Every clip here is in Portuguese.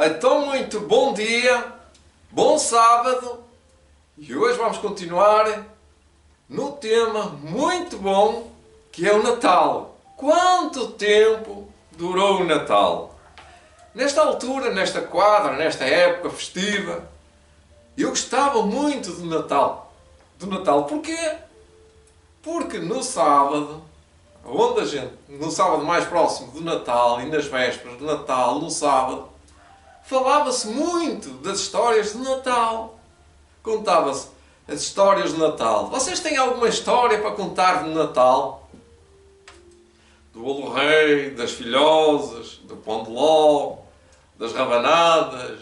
Então, muito bom dia, bom sábado, e hoje vamos continuar no tema muito bom que é o Natal. Quanto tempo durou o Natal? Nesta altura, nesta quadra, nesta época festiva, eu gostava muito do Natal. Porquê? Porque no sábado, no sábado mais próximo do Natal e nas vésperas do Natal, no sábado, falava-se muito das histórias de Natal. Contava-se as histórias de Natal. Vocês têm alguma história para contar de Natal? Do bolo rei, das filhosas, do pão de ló, das rabanadas,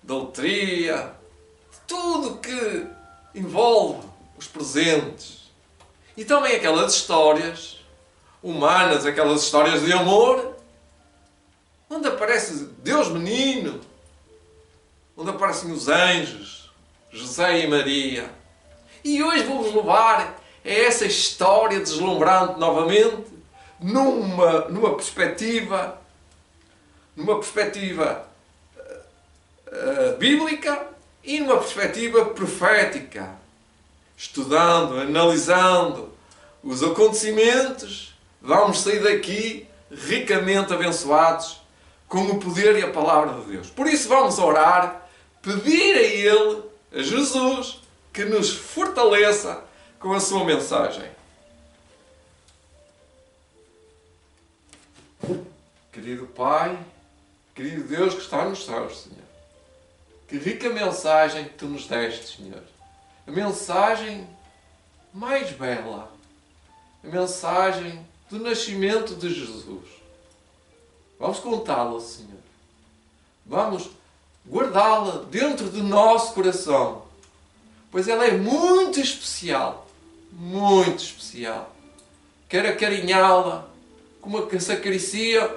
da loteria, de tudo que envolve os presentes. E também aquelas histórias humanas, aquelas histórias de amor, onde aparece Deus menino, onde aparecem os anjos, José e Maria. E hoje vou-vos levar a essa história deslumbrante novamente, numa perspectiva bíblica e numa perspectiva profética, estudando, analisando os acontecimentos, vamos sair daqui ricamente abençoados com o poder e a palavra de Deus. Por isso vamos orar, pedir a Ele, a Jesus, que nos fortaleça com a sua mensagem. Querido Pai, querido Deus que está nos céus, Senhor, que rica mensagem que Tu nos deste, Senhor. A mensagem mais bela, a mensagem do nascimento de Jesus. Vamos contá-la, Senhor. Vamos guardá-la dentro do nosso coração, pois ela é muito especial, muito especial. Quero acarinhá-la como que se acaricia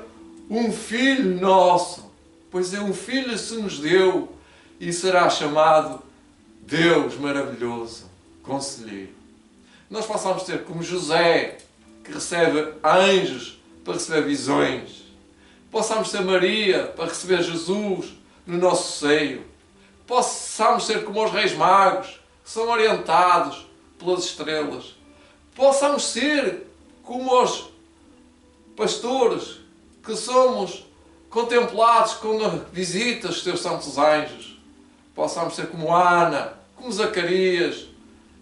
um filho nosso, pois é um filho se nos deu e será chamado Deus maravilhoso, Conselheiro. Nós possamos ser como José, que recebe anjos para receber visões. Possamos ser Maria para receber Jesus no nosso seio. Possamos ser como os reis magos, que são orientados pelas estrelas. Possamos ser como os pastores, que somos contemplados com a visita dos teus santos anjos. Possamos ser como Ana, como Zacarias,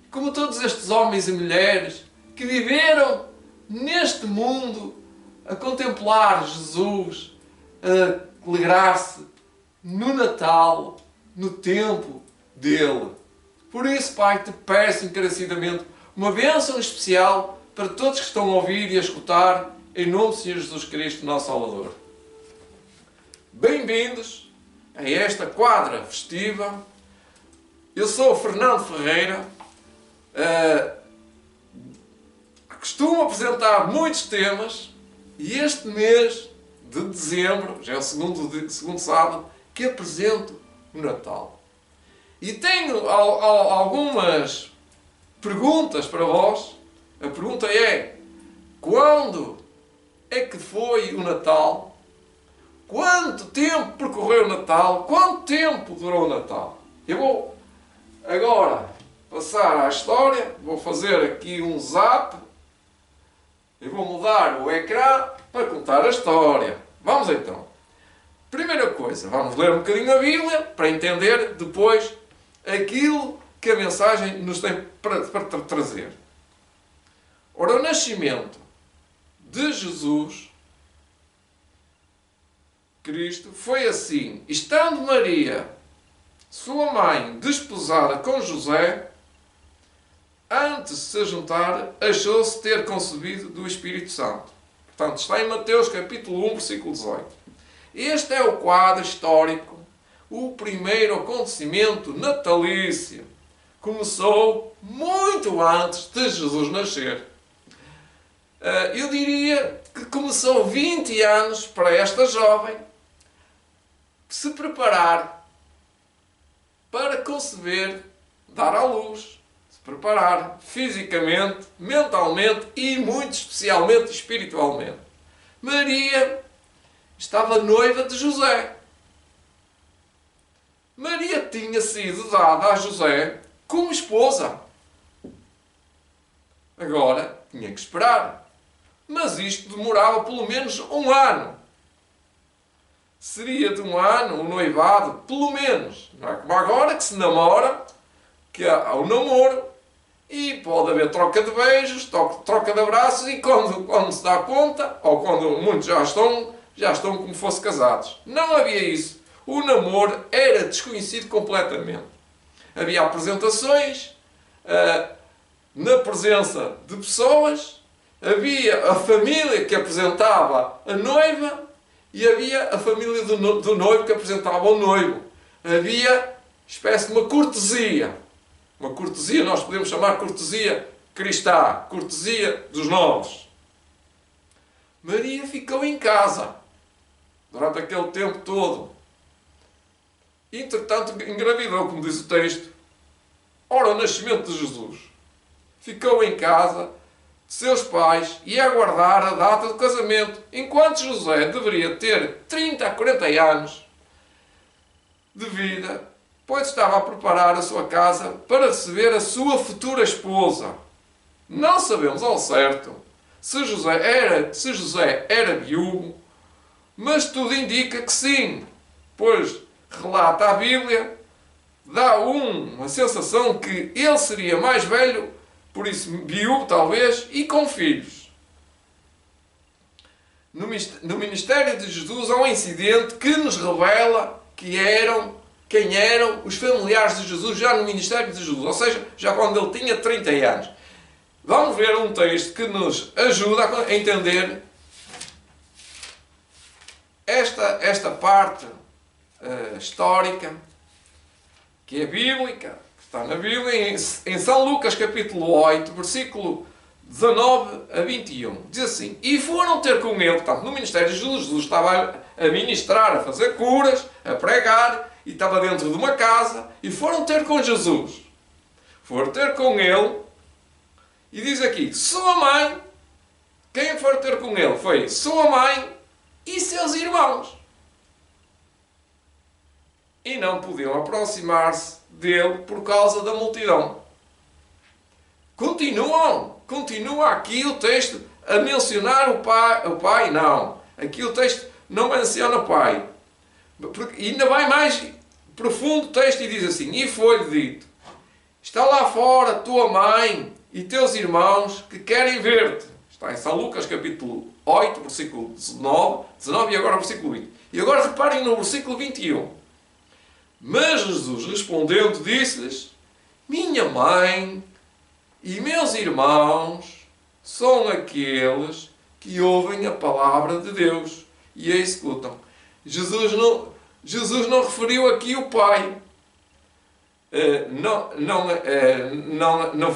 como todos estes homens e mulheres que viveram neste mundo a contemplar Jesus, a alegrar-se no Natal, no tempo dele. Por isso, Pai, te peço encarecidamente uma bênção especial para todos que estão a ouvir e a escutar, em nome do Senhor Jesus Cristo, nosso Salvador. Bem-vindos a esta quadra festiva. Eu sou o Fernando Ferreira, costumo apresentar muitos temas e este mês de dezembro, já é o segundo sábado, que apresento o Natal. E tenho algumas perguntas para vós. A pergunta é: quando é que foi o Natal? Quanto tempo percorreu o Natal? Quanto tempo durou o Natal? Eu vou agora passar à história, vou fazer aqui um zap, eu vou mudar o ecrã para contar a história. Vamos então. Primeira coisa, vamos ler um bocadinho a Bíblia para entender depois aquilo que a mensagem nos tem para trazer. Ora, o nascimento de Jesus Cristo foi assim: estando Maria, sua mãe, desposada com José, antes de se juntar, achou-se ter concebido do Espírito Santo. Portanto, está em Mateus capítulo 1, versículo 18. Este é o quadro histórico, o primeiro acontecimento natalício. Começou muito antes de Jesus nascer. Eu diria que começou 20 anos para esta jovem se preparar para conceber, dar à luz, se preparar fisicamente, mentalmente e muito especialmente espiritualmente. Maria estava noiva de José. Maria tinha sido dada a José como esposa. Agora tinha que esperar. Mas isto demorava pelo menos um ano. Seria de um ano o noivado, pelo menos. Não é como agora que se namora, que há o namoro, e pode haver troca de beijos, troca de abraços, e quando se dá conta, ou quando muitos já estão como se fossem casados. Não havia isso. O namoro era desconhecido completamente. Havia apresentações, na presença de pessoas, havia a família que apresentava a noiva e havia a família do noivo que apresentava o noivo. Havia espécie de uma cortesia. Uma cortesia, nós podemos chamar cortesia cristã, cortesia dos novos. Maria ficou em casa durante aquele tempo todo. Entretanto, engravidou, como diz o texto. Ora, o nascimento de Jesus. Ficou em casa de seus pais e a aguardar a data do casamento, enquanto José deveria ter 30 a 40 anos de vida, pois estava a preparar a sua casa para receber a sua futura esposa. Não sabemos ao certo se José era viúvo, mas tudo indica que sim, pois relata a Bíblia, dá uma sensação que ele seria mais velho, por isso viúvo talvez, e com filhos. No ministério de Jesus há um incidente que nos revela quem eram os familiares de Jesus já no ministério de Jesus, ou seja, já quando ele tinha 30 anos. Vamos ver um texto que nos ajuda a entender esta parte histórica, que é bíblica, que está na Bíblia, em São Lucas capítulo 8, versículo 19 a 21. Diz assim: e foram ter com ele, portanto, no ministério de Jesus, Jesus estava a ministrar, a fazer curas, a pregar, e estava dentro de uma casa, e foram ter com Jesus. Foram ter com ele, e diz aqui, sua mãe, quem foi ter com ele? Foi sua mãe e seus irmãos. E não podiam aproximar-se dele por causa da multidão. Continua aqui o texto a mencionar o pai. Não, aqui o texto não menciona o pai. E ainda vai mais profundo o texto e diz assim, e foi-lhe dito, está lá fora tua mãe e teus irmãos que querem ver-te. Está em São Lucas capítulo 8, versículo 19 e agora o versículo 20. E agora reparem no versículo 21. Mas Jesus respondendo disse-lhes, minha mãe e meus irmãos são aqueles que ouvem a palavra de Deus e a executam. Jesus não referiu aqui o Pai.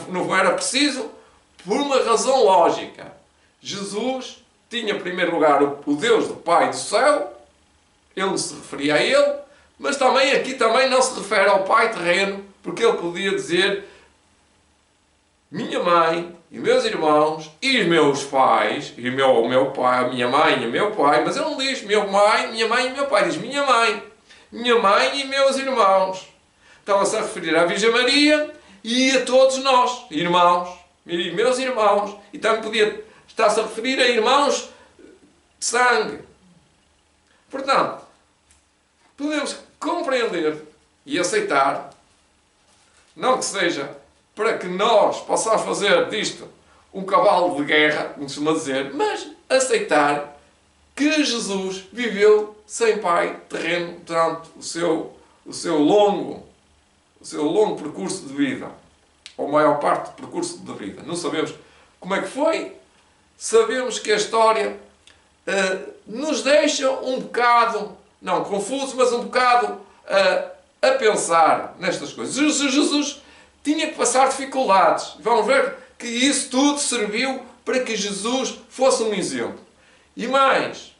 Não era preciso por uma razão lógica. Jesus tinha em primeiro lugar o Deus do Pai do céu, ele não se referia a ele, mas aqui também não se refere ao pai terreno, porque ele podia dizer minha mãe e meus irmãos e os meus pais, e o meu pai, a minha mãe e o meu pai, mas ele não diz minha mãe e meu pai, diz minha mãe e meus irmãos. Estava-se a referir à Virgem Maria e a todos nós, irmãos, e meus irmãos, e também podia estar-se a referir a irmãos de sangue. Portanto, podemos compreender e aceitar, não que seja para que nós possamos fazer disto um cavalo de guerra, como se costuma dizer, mas aceitar que Jesus viveu sem pai terreno durante o seu longo percurso de vida, ou a maior parte do percurso de vida. Não sabemos como é que foi, sabemos que a história nos deixa um bocado, não confuso, mas um bocado a pensar nestas coisas. Jesus tinha que passar dificuldades. Vamos ver que isso tudo serviu para que Jesus fosse um exemplo. E mais,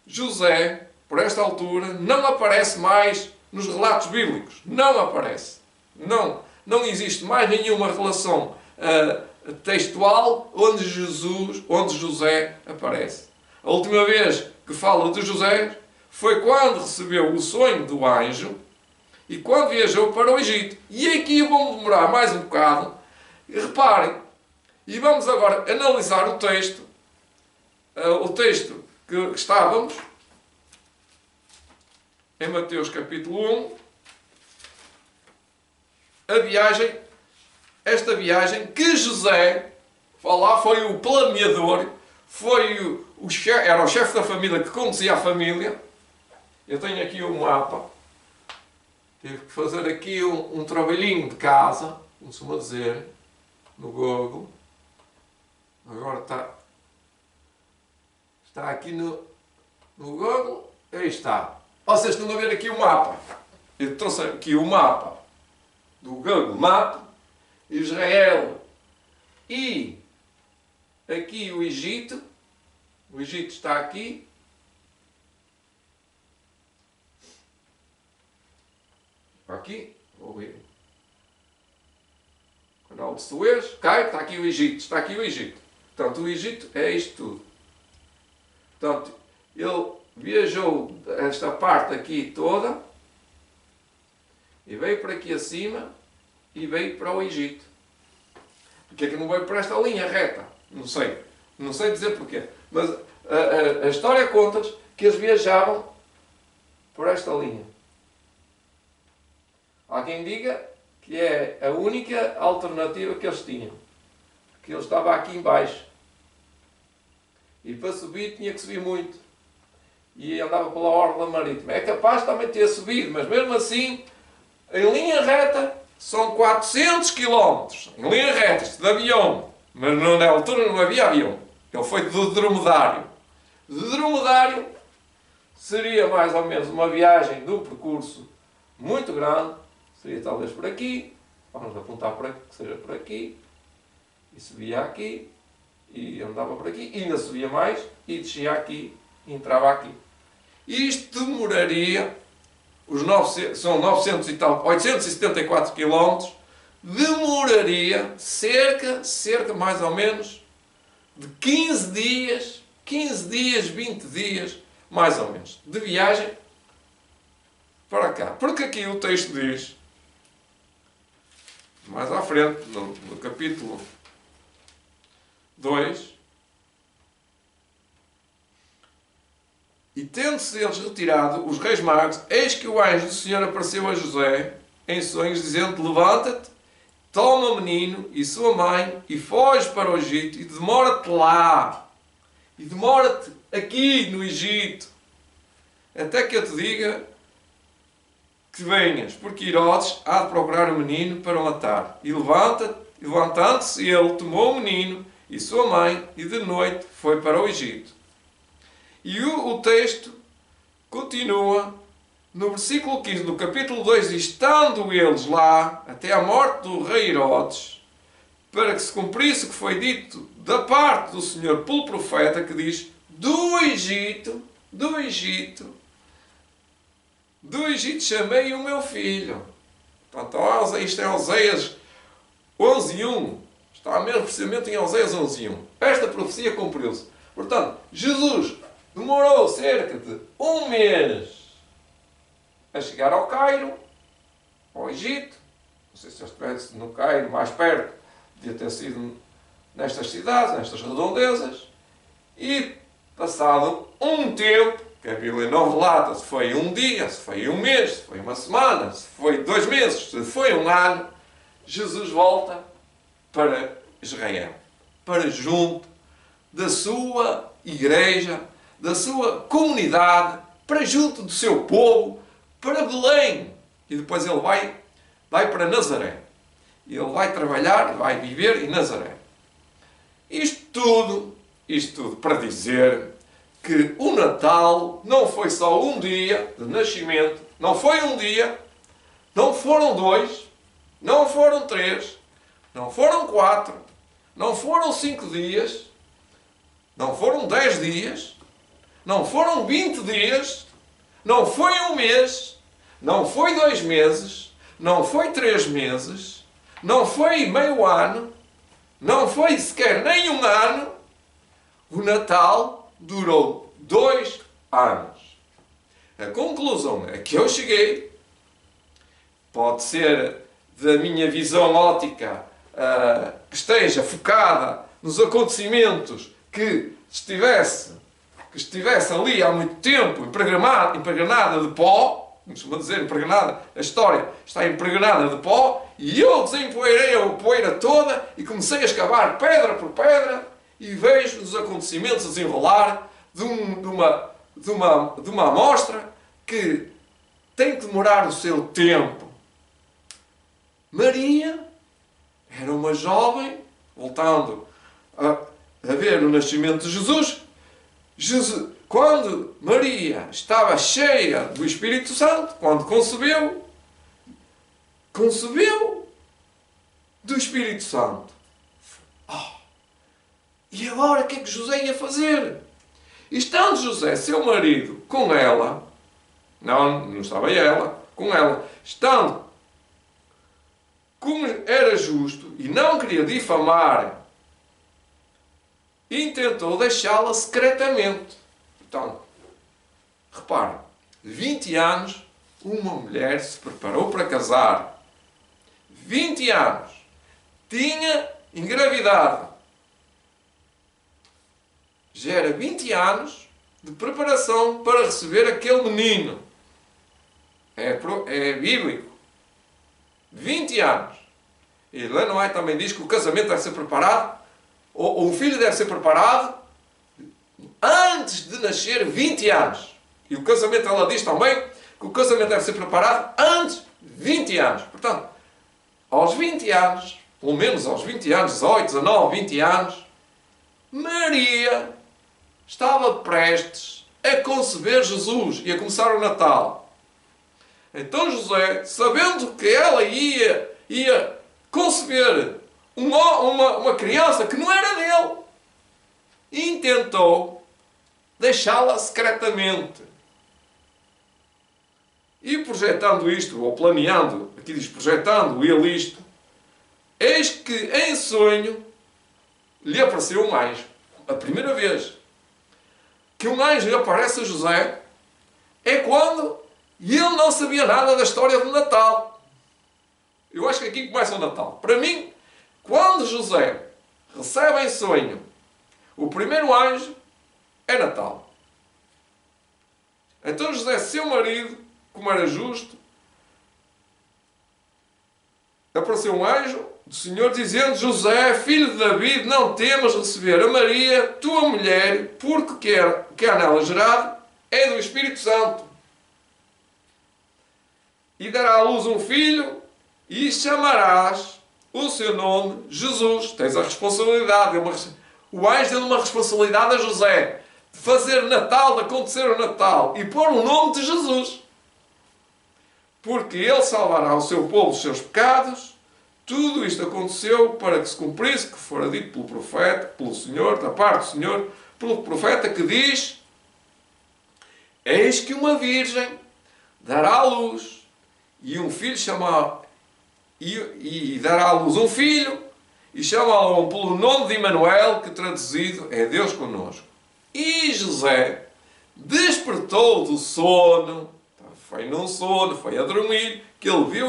José, por esta altura, não aparece mais nos relatos bíblicos. Não aparece. Não existe mais nenhuma relação textual onde José aparece. A última vez que fala de José foi quando recebeu o sonho do anjo e quando viajou para o Egito. E aqui vamos demorar mais um bocado. E reparem, e vamos agora analisar o texto que estávamos em Mateus capítulo 1, esta viagem que José, lá foi o planeador, foi era o chefe da família que conduzia a família. Eu tenho aqui um mapa, tive que fazer aqui um trabalhinho de casa, como se costuma dizer, no Google. Agora está aqui no Google, aí está. Vocês estão a ver aqui o mapa. Eu trouxe aqui o mapa do Google Map, Israel e aqui o Egito. O Egito está aqui. Aqui, vou ver. Canal de Suez, cai, está aqui o Egito, está aqui o Egito. Portanto, o Egito é isto tudo. Portanto, ele viajou esta parte aqui toda e veio para aqui acima e veio para o Egito. Porquê é que não veio para esta linha reta? Não sei. Não sei dizer porquê. Mas a história conta-nos que eles viajavam por esta linha. Há quem diga que é a única alternativa que eles tinham. Que ele estava aqui em baixo. E para subir tinha que subir muito. E andava pela orla marítima. É capaz de também ter subido, mas mesmo assim, em linha reta, são 400 km. Em linha reta, de avião. Mas na altura não havia avião. Ele foi de dromedário. De dromedário seria mais ou menos uma viagem de um percurso muito grande. Seria talvez por aqui. Vamos apontar para que seja por aqui. E subia aqui. E andava por aqui. E ainda subia mais. E descia aqui. E entrava aqui. Isto demoraria, são 900 e tal, 874 km, demoraria cerca mais ou menos de 15 dias, 20 dias, mais ou menos, de viagem para cá. Porque aqui o texto diz, mais à frente, no capítulo 2, e tendo-se eles retirado, os reis magos, eis que o anjo do Senhor apareceu a José em sonhos, dizendo: levanta-te, toma o menino e sua mãe e foge para o Egito e demora-te lá. E demora-te aqui no Egito, até que eu te diga que venhas, porque Herodes há de procurar o menino para o matar. E levantando-se ele, tomou o menino e sua mãe e de noite foi para o Egito. E o texto continua no versículo 15 do capítulo 2, estando eles lá até a morte do rei Herodes, para que se cumprisse o que foi dito da parte do Senhor pelo profeta, que diz: do Egito chamei o meu filho. Portanto, isto é Oséias 11:1. Está mesmo precisamente em Oséias 11:1. Esta profecia cumpriu-se. Portanto, Jesus demorou cerca de um mês a chegar ao Cairo, ao Egito. Não sei se ele estivesse no Cairo, mais perto, devia ter sido nestas cidades, nestas redondezas. E, passado um tempo, que a Bíblia não relata se foi um dia, se foi um mês, se foi uma semana, se foi 2 meses, se foi um ano, Jesus volta para Israel, para junto da sua igreja, da sua comunidade, para junto do seu povo, para Belém. E depois ele vai para Nazaré. Ele vai trabalhar, vai viver em Nazaré. Isto tudo para dizer que o Natal não foi só um dia de nascimento, não foi um dia, não foram 2, não foram 3, não foram 4, não foram 5 dias, não foram 10 dias, não foram 20 dias, não foi um mês, não foi 2 meses, não foi 3 meses, não foi meio ano, não foi sequer nem um ano. O Natal durou 2 anos. A conclusão a que eu cheguei pode ser da minha visão óptica que esteja focada nos acontecimentos que estivesse ali há muito tempo impregnada de pó, costuma dizer impregnada, a história está impregnada de pó, e eu desempoeirei a poeira toda e comecei a escavar pedra por pedra e vejo os acontecimentos a desenrolar de uma amostra que tem que demorar o seu tempo. Maria era uma jovem, voltando a ver o nascimento de Jesus, quando Maria estava cheia do Espírito Santo, quando concebeu do Espírito Santo. E agora o que é que José ia fazer? Estando José, seu marido, com ela, não estava ela, com ela, estando como era justo e não queria difamar, intentou deixá-la secretamente. Portanto, repare, 20 anos, uma mulher se preparou para casar. 20 anos. Tinha engravidado. Já era 20 anos de preparação para receber aquele menino. É bíblico. 20 anos. E Ellen White também diz que o casamento deve ser preparado, ou o filho deve ser preparado, antes de nascer 20 anos. E o casamento, ela diz também, que o casamento deve ser preparado antes de 20 anos. Portanto, aos 20 anos, pelo menos aos 20 anos, 18, 19, 20 anos, Maria estava prestes a conceber Jesus e a começar o Natal. Então José, sabendo que ela ia conceber uma criança que não era dele, intentou deixá-la secretamente. E projetando isto, ou planeando, aqui diz projetando ele isto, eis que em sonho lhe apareceu um anjo. A primeira vez que um anjo lhe aparece a José é quando ele não sabia nada da história do Natal. Eu acho que aqui começa o Natal. Para mim, quando José recebe em sonho o primeiro anjo, é Natal. Então José, seu marido, como era justo, apareceu um anjo do Senhor dizendo: José, filho de David, não temas receber a Maria, tua mulher, porque que há nela gerado é do Espírito Santo. E dará à luz um filho e chamarás o seu nome Jesus. Tens a responsabilidade. O anjo deu uma responsabilidade a José de fazer Natal, de acontecer o Natal e pôr o nome de Jesus. Porque ele salvará o seu povo dos seus pecados. Tudo isto aconteceu para que se cumprisse que fora dito pelo profeta, pelo Senhor, da parte do Senhor, pelo profeta que diz: eis que uma virgem dará à luz e um filho e dará à luz um filho e chamá-lo pelo nome de Emanuel, que traduzido é Deus conosco. E José despertou do sono, foi num sono, foi a dormir, que ele viu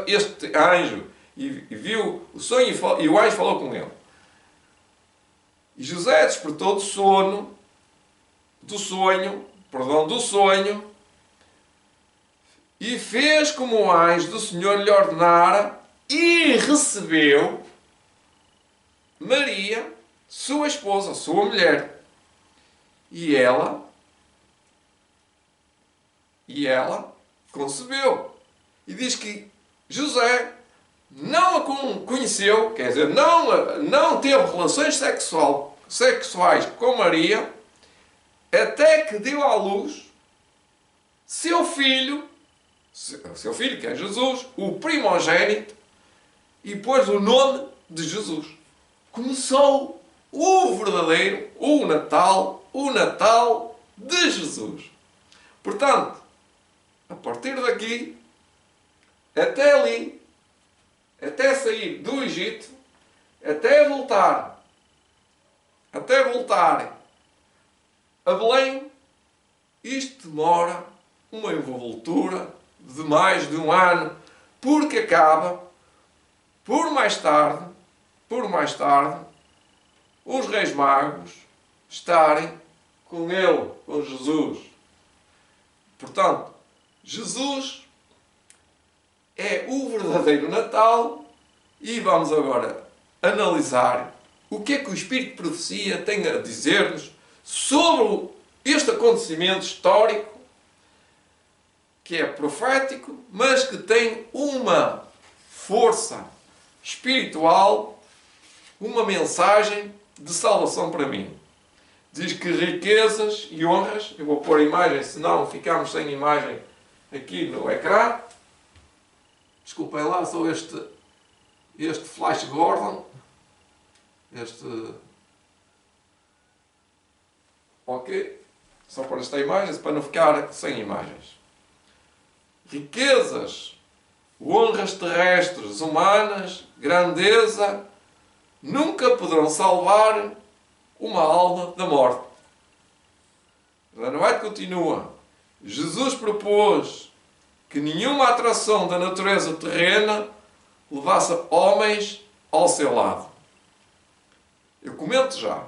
este anjo e viu o sonho e o anjo falou com ele. E José despertou do sonho, e fez como o anjo do Senhor lhe ordenara e recebeu Maria, sua esposa, sua mulher. E ela concebeu. E diz que José não a conheceu, quer dizer, não teve relações sexuais com Maria, até que deu à luz seu filho, que é Jesus, o primogênito, e pôs o nome de Jesus. Começou o Natal de Jesus. Portanto, a partir daqui, até ali, até sair do Egito, até voltarem a Belém, isto demora uma envoltura de mais de um ano, porque acaba por mais tarde, os reis magos estarem com ele, com Jesus. Portanto, Jesus é o verdadeiro Natal e vamos agora analisar o que é que o Espírito de Profecia tem a dizer-nos sobre este acontecimento histórico que é profético, mas que tem uma força espiritual, uma mensagem de salvação para mim. Diz que riquezas e honras, eu vou pôr a imagem, senão ficamos sem imagem aqui no ecrã. Desculpem lá, só este Flash Gordon. Ok. Só para esta imagem, para não ficar sem imagens. Riquezas, honras terrestres, humanas, grandeza, nunca poderão salvar uma alma da morte. Ellen White continua. Jesus propôs que nenhuma atração da natureza terrena levasse homens ao seu lado. Eu comento já.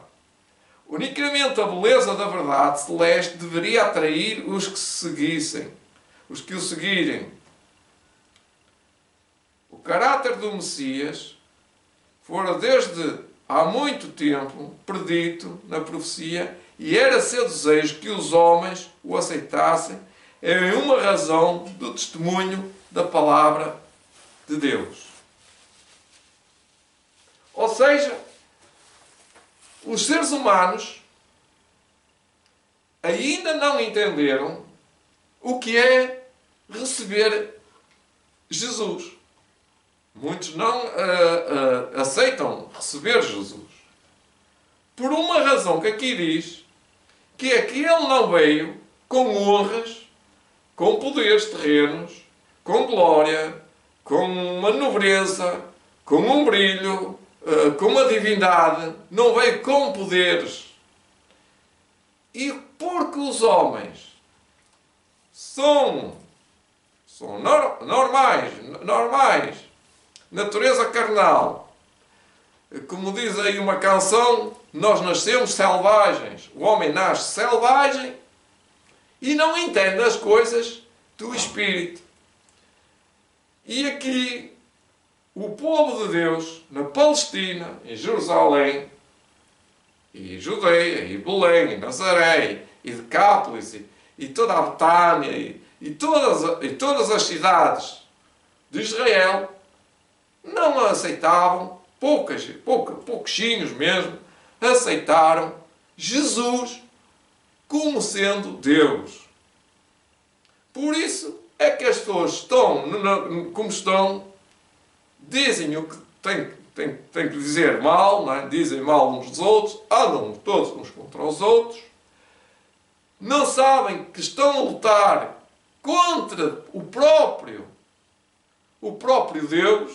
Unicamente a beleza da verdade celeste deveria atrair os que o seguirem. O caráter do Messias fora desde há muito tempo predito na profecia e era seu desejo que os homens o aceitassem em uma razão do testemunho da palavra de Deus. Ou seja, os seres humanos ainda não entenderam o que é receber Jesus. Muitos não aceitam receber Jesus. Por uma razão que aqui diz, que é que ele não veio com honras, com poderes terrenos, com glória, com uma nobreza, com um brilho, com uma divindade, não veio com poderes. E porque os homens são normais, natureza carnal, como diz aí uma canção, nós nascemos selvagens, o homem nasce selvagem e não entende as coisas do Espírito. E aqui o povo de Deus, na Palestina, em Jerusalém, e Judeia, e Belém, e Nazaré, e Decápolis, e toda a Betânia, e todas as cidades de Israel, não aceitavam, pouquinhos mesmo, aceitaram Jesus como sendo Deus. Por isso é que as pessoas estão como estão, dizem o que têm que dizer mal, não é? Dizem mal uns dos outros, andam todos uns contra os outros, não sabem que estão a lutar contra o próprio Deus,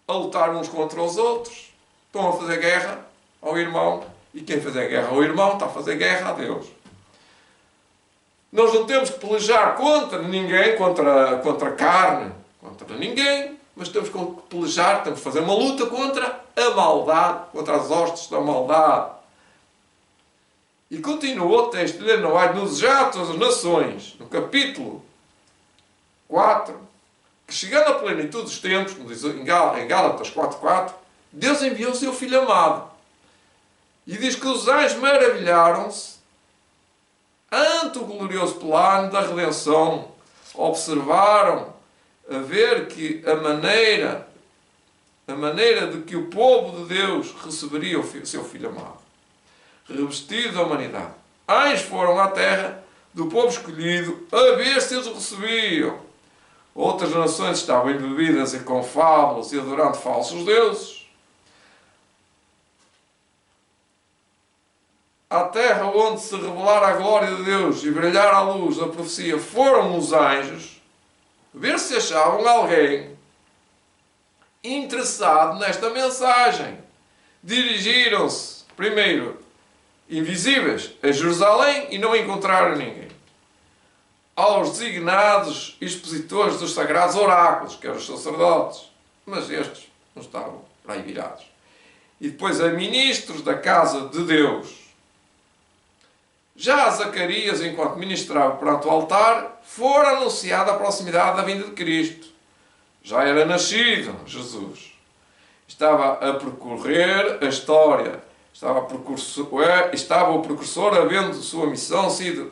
a lutar uns contra os outros, estão a fazer guerra ao irmão, e quem fizer guerra ao irmão está a fazer guerra a Deus. Nós não temos que pelejar contra ninguém, contra a carne, contra ninguém, mas temos que pelejar, temos que fazer uma luta contra a maldade, contra as hostes da maldade. E continua o texto de Ellen White nos Atos das Nações, no capítulo 4, que chegando à plenitude dos tempos, como diz em Gálatas 4:4, Deus enviou o seu Filho amado. E diz que os anjos maravilharam-se ante o glorioso plano da redenção. Observaram a ver que a maneira de que o povo de Deus receberia o seu Filho amado, revestido da humanidade. Anjos foram à terra do povo escolhido a ver se eles o recebiam. Outras nações estavam embebidas com fábulas e adorando falsos deuses. À terra onde se revelara a glória de Deus e brilhar a luz da profecia foram os anjos ver se achavam alguém interessado nesta mensagem. Dirigiram-se, primeiro, invisíveis, a Jerusalém e não encontraram ninguém. aos designados expositores dos sagrados oráculos, que eram os sacerdotes, mas estes não estavam para aí virados. E depois a ministros da casa de Deus. Já a Zacarias, enquanto ministrava perante o altar, fora anunciada a proximidade da vinda de Cristo. Já era nascido Jesus. Estava a percorrer a história. Estava o precursor, havendo sua missão sido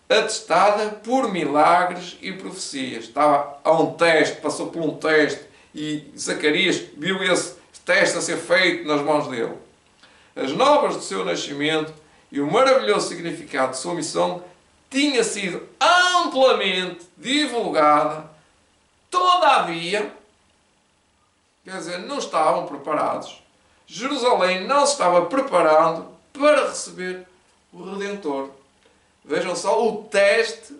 atestada por milagres e profecias. Estava a um teste, passou por um teste, e Zacarias viu esse teste a ser feito nas mãos dele. As novas do seu nascimento e o maravilhoso significado de sua missão tinha sido amplamente divulgada. Todavia, quer dizer, não estavam preparados. Jerusalém não se estava preparando para receber o Redentor. Vejam só o teste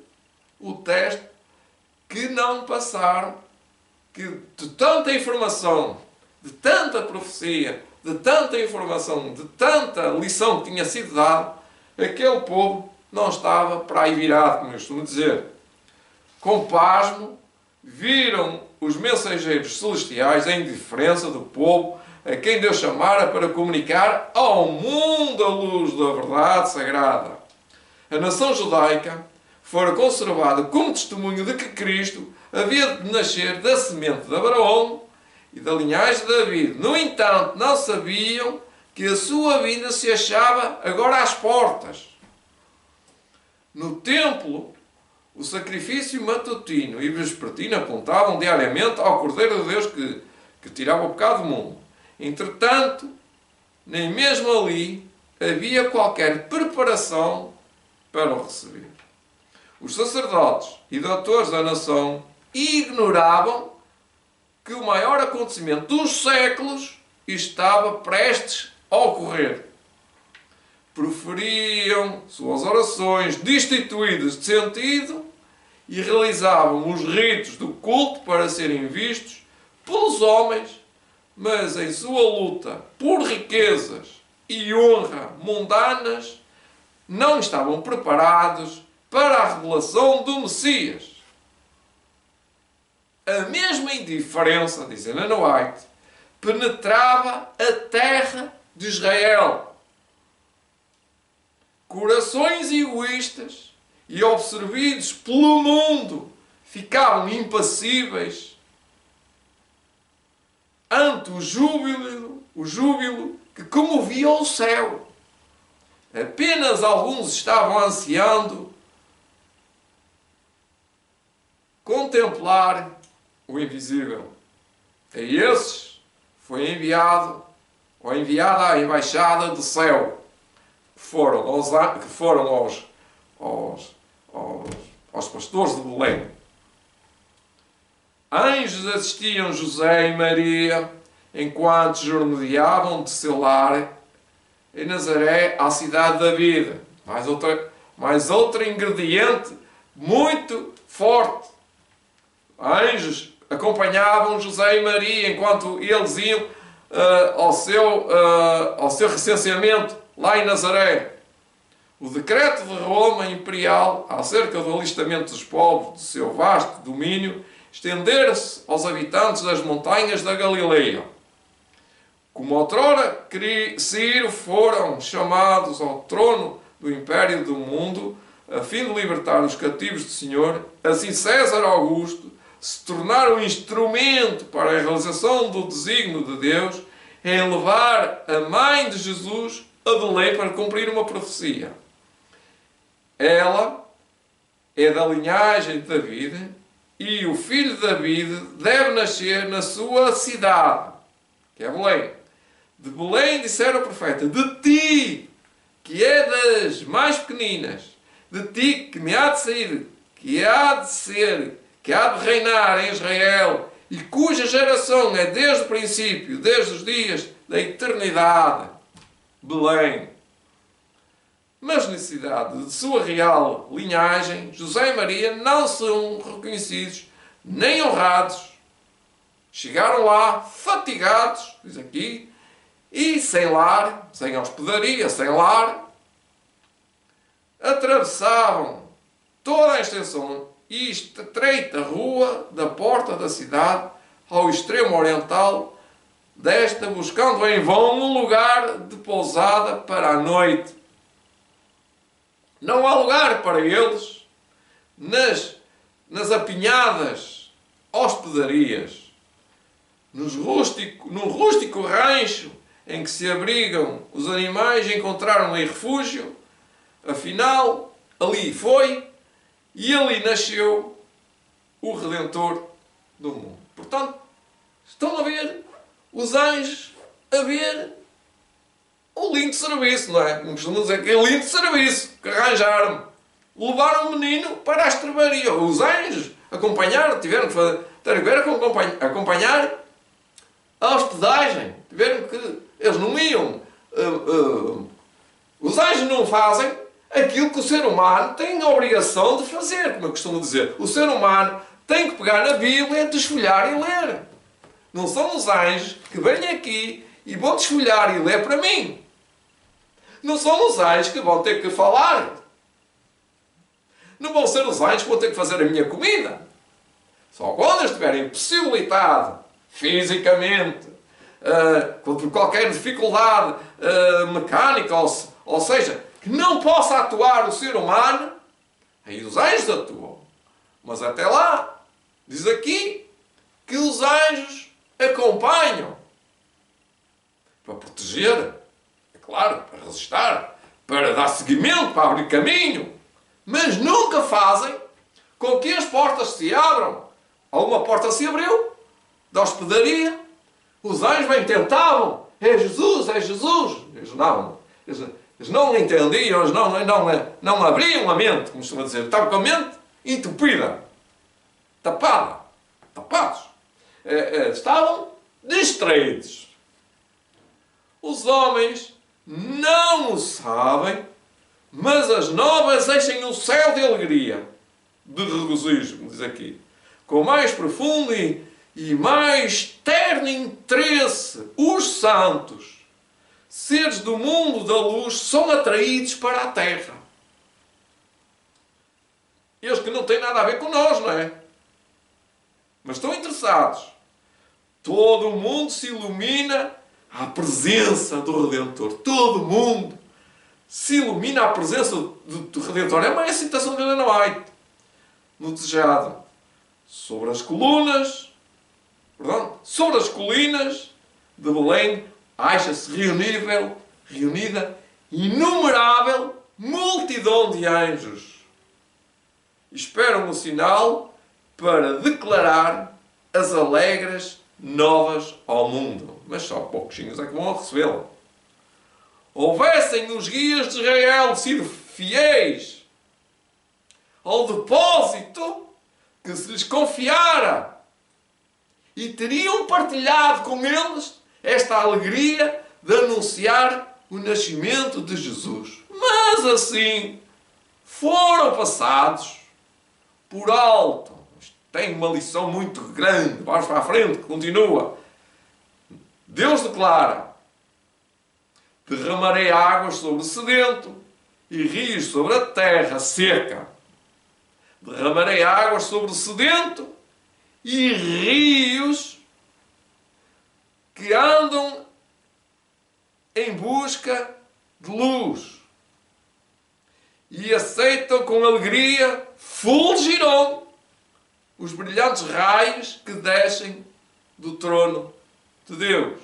que não passaram, que de tanta informação, de tanta profecia, de tanta informação, de tanta lição que tinha sido dada, aquele povo não estava para aí virado, como eu costumo dizer. Com pasmo, viram os mensageiros celestiais a indiferença do povo a quem Deus chamara para comunicar ao mundo a luz da verdade sagrada. A nação judaica fora conservada como testemunho de que Cristo havia de nascer da semente de Abraão e da linhagem de David. No entanto, não sabiam que a sua vinda se achava agora às portas. No templo, o sacrifício matutino e vespertino apontavam diariamente ao Cordeiro de Deus que tirava o pecado do mundo. Entretanto, nem mesmo ali havia qualquer preparação para o receber. Os sacerdotes e doutores da nação ignoravam que o maior acontecimento dos séculos estava prestes a ocorrer. Proferiam suas orações destituídas de sentido e realizavam os ritos do culto para serem vistos pelos homens, mas em sua luta por riquezas e honra mundanas não estavam preparados para a revelação do Messias. A mesma indiferença, diz Ellen White, penetrava a terra de Israel. Corações egoístas e absorvidos pelo mundo ficavam impassíveis ante o júbilo que comovia o céu. Apenas alguns estavam ansiando contemplar o invisível. A esses foi enviada a embaixada do céu, que foram aos pastores de Belém. Anjos assistiam José e Maria enquanto jorneavam de seu lar em Nazaré à cidade de David. Mais outro ingrediente muito forte. Anjos acompanhavam José e Maria enquanto eles iam ao seu recenseamento lá em Nazaré. O decreto de Roma Imperial acerca do alistamento dos povos do seu vasto domínio estender-se aos habitantes das montanhas da Galileia. Como outrora Ciro foram chamados ao trono do império do mundo, a fim de libertar os cativos do Senhor, assim César Augusto se tornar um instrumento para a realização do desígnio de Deus em levar a mãe de Jesus a Belém para cumprir uma profecia. Ela é da linhagem de David e o filho de David deve nascer na sua cidade, que é Belém. De Belém dissera o profeta: de ti, que é das mais pequeninas, de ti que me há de sair, que há de ser, que há de reinar em Israel, e cuja geração é desde o princípio, desde os dias da eternidade. Belém. Mas necessidade de sua real linhagem, José e Maria não são reconhecidos nem honrados. Chegaram lá fatigados, diz aqui, e sem lar, sem hospedaria, sem lar, atravessavam toda a extensão e estreita rua da porta da cidade ao extremo oriental desta, buscando em vão um lugar de pousada para a noite. Não há lugar para eles nas apinhadas hospedarias, num rústico rancho em que se abrigam os animais, encontraram aí refúgio. Afinal, ali foi e ali nasceu o Redentor do mundo. Portanto, estão a ver os anjos a ver um lindo serviço, não é? Como costumam dizer que é lindo serviço que arranjaram. Levaram o menino para a estrebaria. Os anjos acompanharam, tiveram que acompanhar a hospedagem. Tiveram que... Eles não iam... os anjos não fazem aquilo que o ser humano tem a obrigação de fazer, como eu costumo dizer. O ser humano tem que pegar na Bíblia, desfolhar e ler. Não são os anjos que vêm aqui e vão desfolhar e ler para mim. Não são os anjos que vão ter que falar. Não vão ser os anjos que vão ter que fazer a minha comida. Só quando eles estiverem impossibilitados fisicamente, por qualquer dificuldade mecânica, ou seja, que não possa atuar o ser humano, aí os anjos atuam. Mas até lá, diz aqui que os anjos acompanham para proteger, é claro, para resistir, para dar seguimento, para abrir caminho, mas nunca fazem com que as portas se abram. Alguma porta se abriu da hospedaria, os anjos bem tentavam, é Jesus, é Jesus. Eles não entendiam, eles não abriam a mente, como costuma dizer, estavam com a mente entupida, tapados. Estavam distraídos. Os homens não o sabem, mas as novas enchem o céu de alegria, de regozijo, como diz aqui, com mais profundo e mais terno interesse. Os santos, seres do mundo da luz, são atraídos para a terra. Eles que não têm nada a ver com nós, não é? Mas estão interessados. Todo o mundo se ilumina à presença do Redentor. Todo o mundo se ilumina à presença do Redentor. É uma citação de Helena White, no Tejado. Sobre as colunas, sobre as colinas de Belém, acha-se reunida inumerável multidão de anjos. Esperam o sinal para declarar as alegres novas ao mundo. Mas só pouquinhos é que vão recebê-la. Houvessem os guias de Israel sido fiéis ao depósito que se lhes confiara e teriam partilhado com eles esta alegria de anunciar o nascimento de Jesus. Mas assim foram passados por alto. Tem uma lição muito grande. Vamos para a frente, continua. Deus declara: derramarei águas sobre o sedento e rios sobre a terra seca. Derramarei águas sobre o sedento e rios que andam em busca de luz e aceitam com alegria, fulgirão os brilhantes raios que descem do trono de Deus.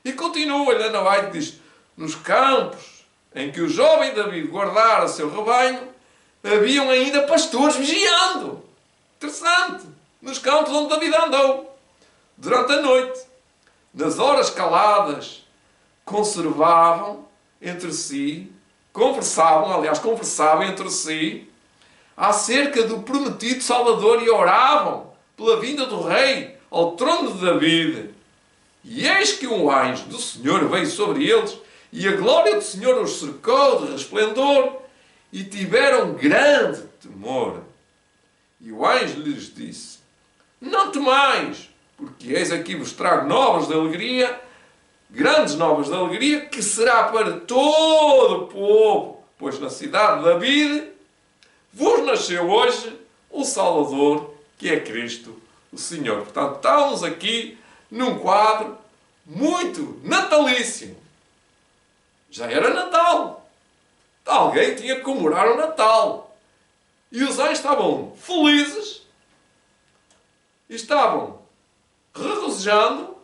E continua, Helena White diz: nos campos em que o jovem David guardara seu rebanho, haviam ainda pastores vigiando. Interessante. Nos campos onde David andou durante a noite, nas horas caladas, conversavam entre si acerca do prometido Salvador e oravam pela vinda do rei ao trono de David. E eis que um anjo do Senhor veio sobre eles e a glória do Senhor os cercou de resplendor e tiveram grande temor. E o anjo lhes disse: não temais, porque eis aqui vos trago novas de alegria, grandes novas de alegria, que será para todo o povo, pois na cidade de David vos nasceu hoje o Salvador, que é Cristo, o Senhor. Portanto, estamos aqui num quadro muito natalício. Já era Natal. Alguém tinha que comemorar o Natal. E os anjos estavam felizes, estavam regozijando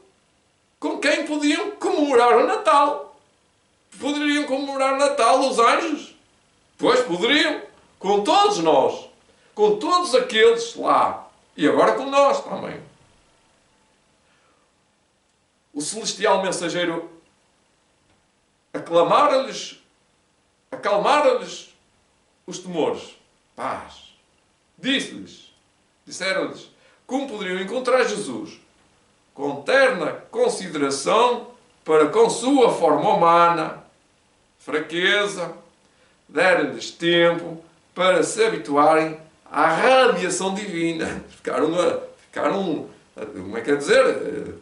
com quem podiam comemorar o Natal. Poderiam comemorar o Natal os anjos? Pois poderiam, com todos nós, com todos aqueles lá, e agora com nós também. O celestial mensageiro acalmara-lhes os temores. Paz. Disseram-lhes, como poderiam encontrar Jesus? Com terna consideração para com sua forma humana, fraqueza, deram-lhes tempo para se habituarem à radiação divina. Ficaram, como é que é dizer?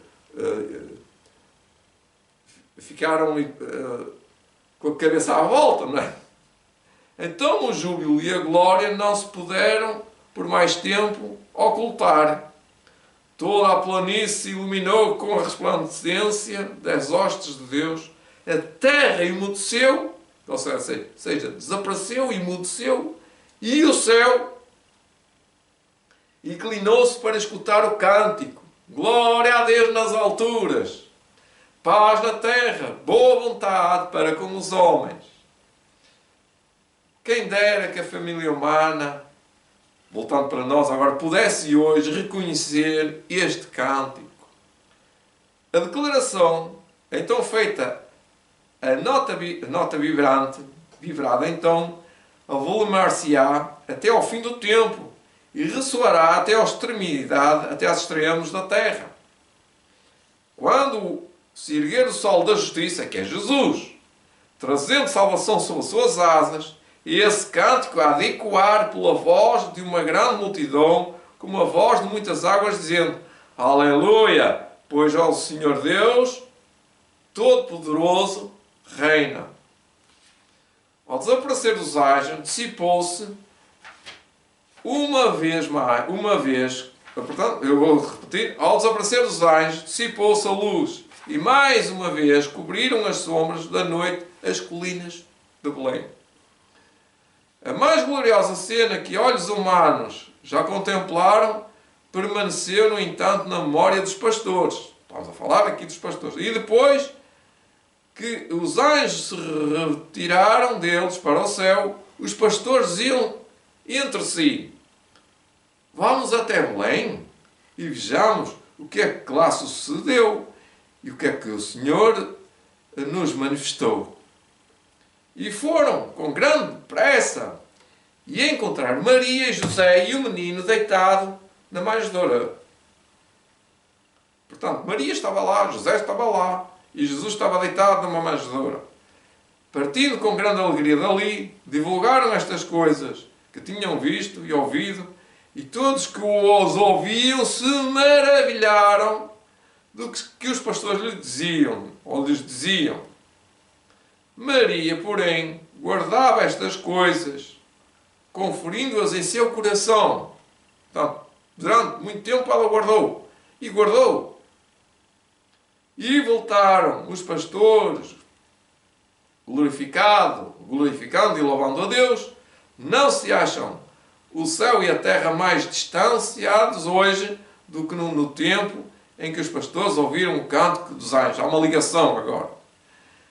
Ficaram com a cabeça à volta, não é? Então o júbilo e a glória não se puderam, por mais tempo, ocultar. Toda a planície se iluminou com a resplandecência das hostes de Deus. A terra emudeceu, ou seja, desapareceu, emudeceu, e o céu inclinou-se para escutar o cântico. Glória a Deus nas alturas, paz na terra, boa vontade para com os homens. Quem dera que a família humana, voltando para nós agora, pudesse hoje reconhecer este cântico. A declaração, então feita, a nota vibrada então, avolumar-se-á até ao fim do tempo e ressoará até à extremidade, até aos extremos da terra. Quando se erguer o sol da justiça, que é Jesus, trazendo salvação sob as suas asas, e esse cântico há de ecoar pela voz de uma grande multidão, como a voz de muitas águas, dizendo: Aleluia! Pois ao Senhor Deus Todo-Poderoso reina. Ao desaparecer dos anjos, dissipou-se uma vez, portanto, eu vou repetir, ao desaparecer dos anjos, dissipou-se a luz, e mais uma vez cobriram as sombras da noite as colinas de Belém. A mais gloriosa cena que olhos humanos já contemplaram permaneceu, no entanto, na memória dos pastores. Estamos a falar aqui dos pastores. E depois que os anjos se retiraram deles para o céu, os pastores iam entre si: vamos até Belém e vejamos o que é que lá sucedeu e o que é que o Senhor nos manifestou. E foram com grande pressa e encontraram Maria e José e o menino deitado na manjedoura. Portanto, Maria estava lá, José estava lá e Jesus estava deitado numa manjedoura. Partindo com grande alegria dali, divulgaram estas coisas que tinham visto e ouvido, e todos que os ouviam se maravilharam do que os pastores lhes diziam. Maria, porém, guardava estas coisas, conferindo-as em seu coração. Então, durante muito tempo ela guardou. E voltaram os pastores, glorificando e louvando a Deus. Não se acham o céu e a terra mais distanciados hoje do que no tempo em que os pastores ouviram o cântico dos anjos. Há uma ligação agora.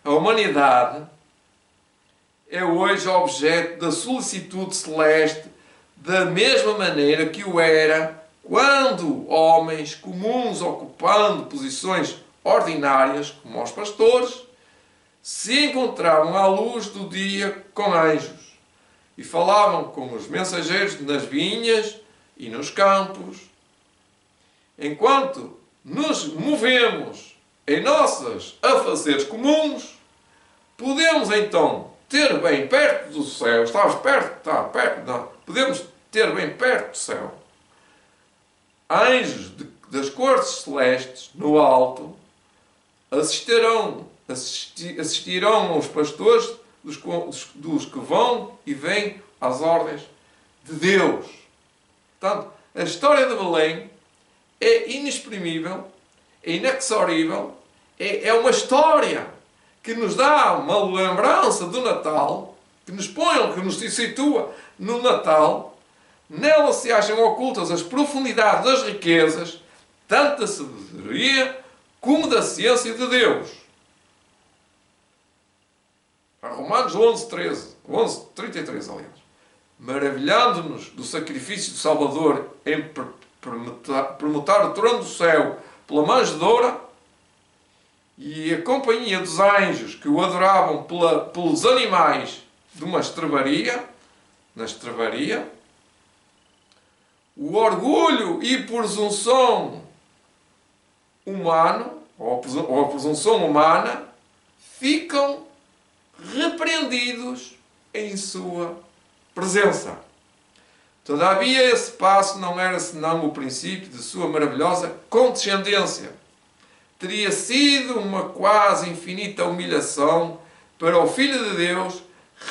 A humanidade é hoje objeto da solicitude celeste da mesma maneira que o era quando homens comuns, ocupando posições ordinárias, como os pastores, se encontravam à luz do dia com anjos e falavam com os mensageiros nas vinhas e nos campos. Enquanto nos movemos em nossos afazeres comuns, podemos então ter bem perto do céu, podemos ter bem perto do céu anjos das cortes celestes no alto, assistirão aos pastores dos que vão e vêm às ordens de Deus. Portanto, a história de Belém é inexprimível, é inexorível, é uma história que nos dá uma lembrança do Natal, que nos situa no Natal. Nela se acham ocultas as profundidades das riquezas, tanto da sabedoria como da ciência de Deus. Romanos 11:33, aliás. Maravilhando-nos do sacrifício do Salvador em permutar o trono do céu pela manjedoura e a companhia dos anjos que o adoravam pelos animais de uma estrebaria, na estrebaria, o orgulho e presunção humano, ou a presunção humana, ficam repreendidos em sua presença. Todavia, esse passo não era senão o princípio de sua maravilhosa condescendência. Teria sido uma quase infinita humilhação para o Filho de Deus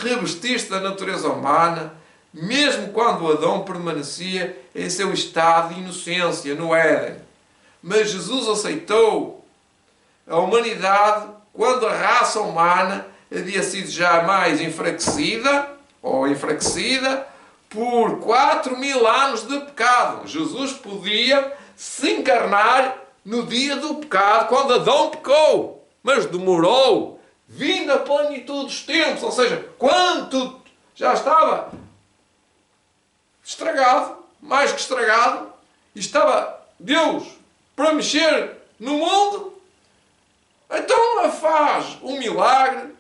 revestir-se da natureza humana, mesmo quando Adão permanecia em seu estado de inocência no Éden. Mas Jesus aceitou a humanidade quando a raça humana havia sido jamais enfraquecida por 4.000 anos de pecado. Jesus podia se encarnar no dia do pecado, quando Adão pecou, mas demorou, vindo a plenitude dos tempos, ou seja, quando tudo já estava estragado, mais que estragado, e estava Deus para mexer no mundo, então faz um milagre,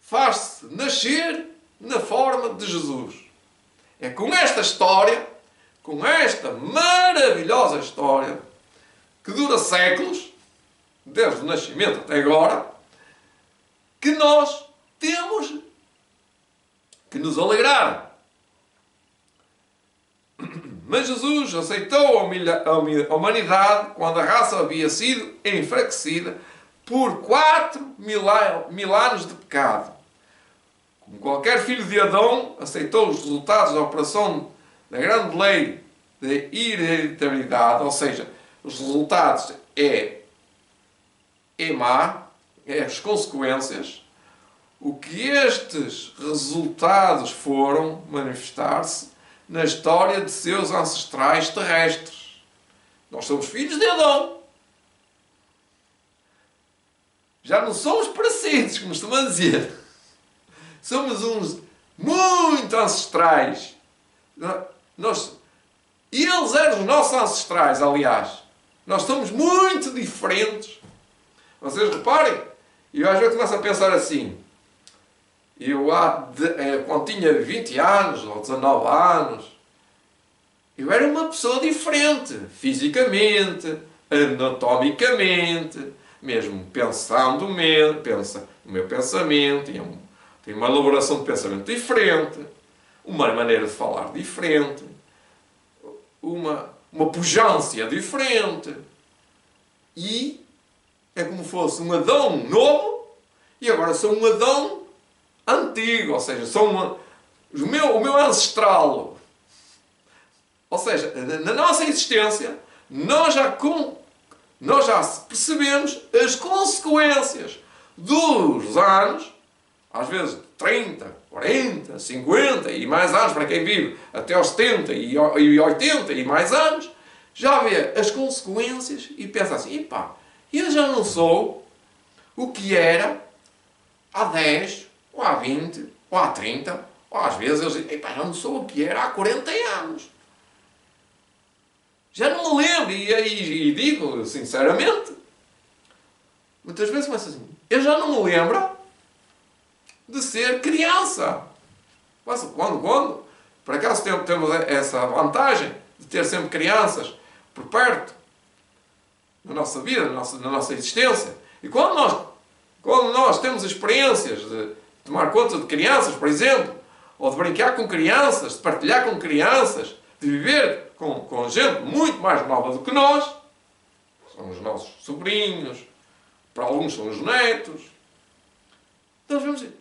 faz-se nascer na forma de Jesus. É com esta história, com esta maravilhosa história, que dura séculos, desde o nascimento até agora, que nós temos que nos alegrar. Mas Jesus aceitou a humanidade quando a raça havia sido enfraquecida por 4.000 anos de pecado. Como qualquer filho de Adão, aceitou os resultados da operação da grande lei da hereditariedade, ou seja, os resultados é as consequências. O que estes resultados foram manifestar-se na história de seus ancestrais terrestres. Nós somos filhos de Adão. Já não somos parecidos, como costumam dizer. Somos uns muito ancestrais. Eles eram os nossos ancestrais, aliás. Nós somos muito diferentes. Vocês reparem, eu às vezes começo a pensar assim. Quando tinha 20 anos ou 19 anos, eu era uma pessoa diferente, fisicamente, anatomicamente, mesmo pensando o meu pensamento, tinha uma elaboração de pensamento diferente, uma maneira de falar diferente, uma pujança diferente. E é como se fosse um Adão novo e agora sou um Adão antigo, ou seja, o meu ancestral. Ou seja, na nossa existência, nós já percebemos as consequências dos anos, às vezes 30, 40, 50 e mais anos, para quem vive até aos 70 e 80 e mais anos, já vê as consequências e pensa assim, eu já não sou o que era há 10, ou há 20, ou há 30, ou às vezes eles dizem, já não sou o que era há 40 anos. Já não me lembro, e digo sinceramente, muitas vezes começo assim, eu já não me lembro de ser criança. Quando? Por acaso temos essa vantagem de ter sempre crianças por perto, na nossa vida, na nossa existência. E quando nós temos experiências de tomar conta de crianças, por exemplo, ou de brincar com crianças, de partilhar com crianças, de viver com gente muito mais nova do que nós, são os nossos sobrinhos, para alguns são os netos, então vamos dizer,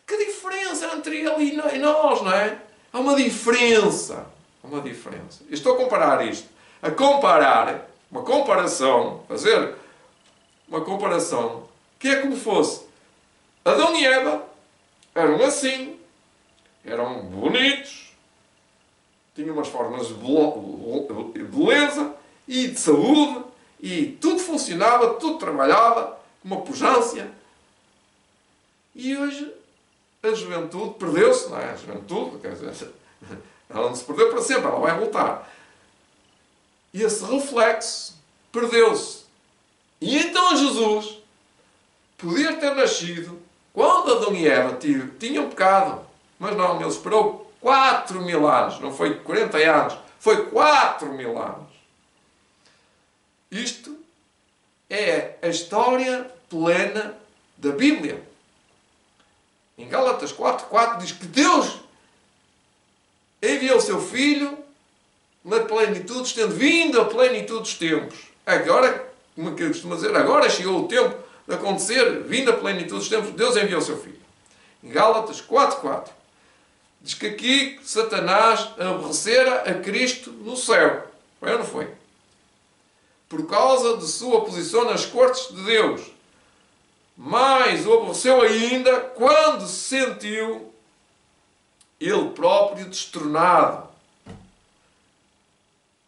que diferença diferença entre ele e nós, não é? Há uma diferença. Há uma diferença. Eu estou a comparar isto. A comparar, uma comparação, fazer uma comparação, que é como fosse Adão e Eva eram assim, eram bonitos, tinham umas formas de beleza e de saúde, e tudo funcionava, tudo trabalhava, uma pujança. E hoje a juventude perdeu-se, não é? A juventude, quer dizer, ela não se perdeu para sempre, ela vai voltar. E esse reflexo perdeu-se. E então Jesus podia ter nascido quando Adão e Eva tinham pecado. Mas não, ele esperou 4.000 anos. Não foi 40 anos, foi 4.000 anos. Isto é a história plena da Bíblia. Em Gálatas 4:4 diz que Deus enviou o seu Filho na plenitude, tendo vindo a plenitude dos tempos. Agora, como eu costumo dizer, agora chegou o tempo de acontecer, vindo a plenitude dos tempos, Deus enviou o seu Filho. Em Gálatas 4:4 diz que aqui Satanás aborrecera a Cristo no céu. Foi ou não foi? Por causa de sua posição nas cortes de Deus. Mas o aborreceu ainda quando se sentiu ele próprio destronado.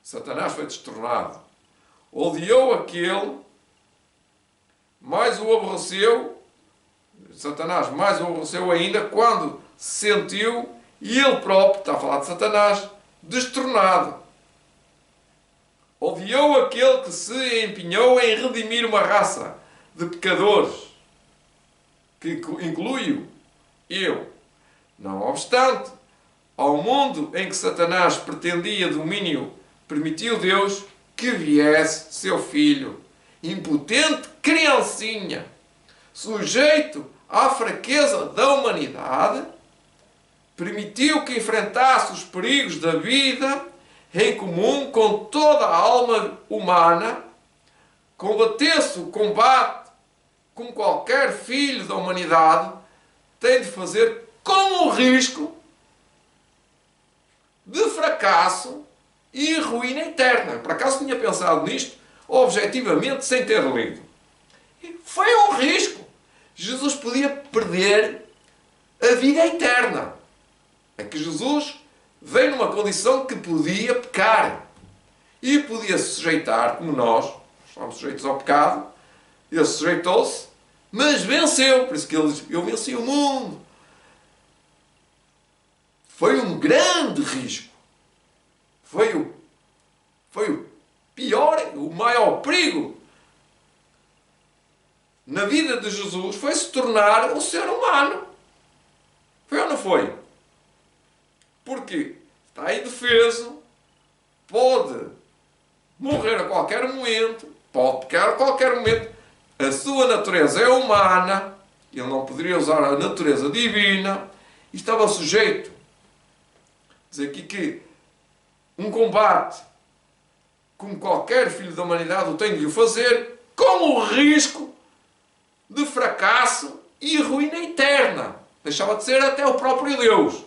Satanás foi destronado. Odiou aquele, mais o aborreceu, Satanás mais o aborreceu ainda quando se sentiu ele próprio, está a falar de Satanás, destronado. Odiou aquele que se empenhou em redimir uma raça de pecadores, que inclui-o eu. Não obstante, ao mundo em que Satanás pretendia domínio, permitiu Deus que viesse seu filho, impotente criancinha, sujeito à fraqueza da humanidade, permitiu que enfrentasse os perigos da vida em comum com toda a alma humana, combatesse o combate como qualquer filho da humanidade tem de fazer, com o risco de fracasso e ruína eterna. Por acaso tinha pensado nisto, objetivamente, sem ter lido. Foi um risco. Jesus podia perder a vida eterna. É que Jesus veio numa condição que podia pecar. E podia se sujeitar, como nós somos sujeitos ao pecado. Ele sujeitou-se, mas venceu. Por isso que ele diz, eu venci o mundo. Foi um grande risco. Foi o pior, o maior perigo na vida de Jesus foi se tornar um ser humano. Foi ou não foi? Porque está indefeso, pode morrer a qualquer momento, pode pecar a qualquer momento. A sua natureza é humana, ele não poderia usar a natureza divina, e estava sujeito. Diz aqui que um combate, como qualquer filho da humanidade o tem de o fazer, com o risco de fracasso e ruína eterna. Deixava de ser até o próprio Deus.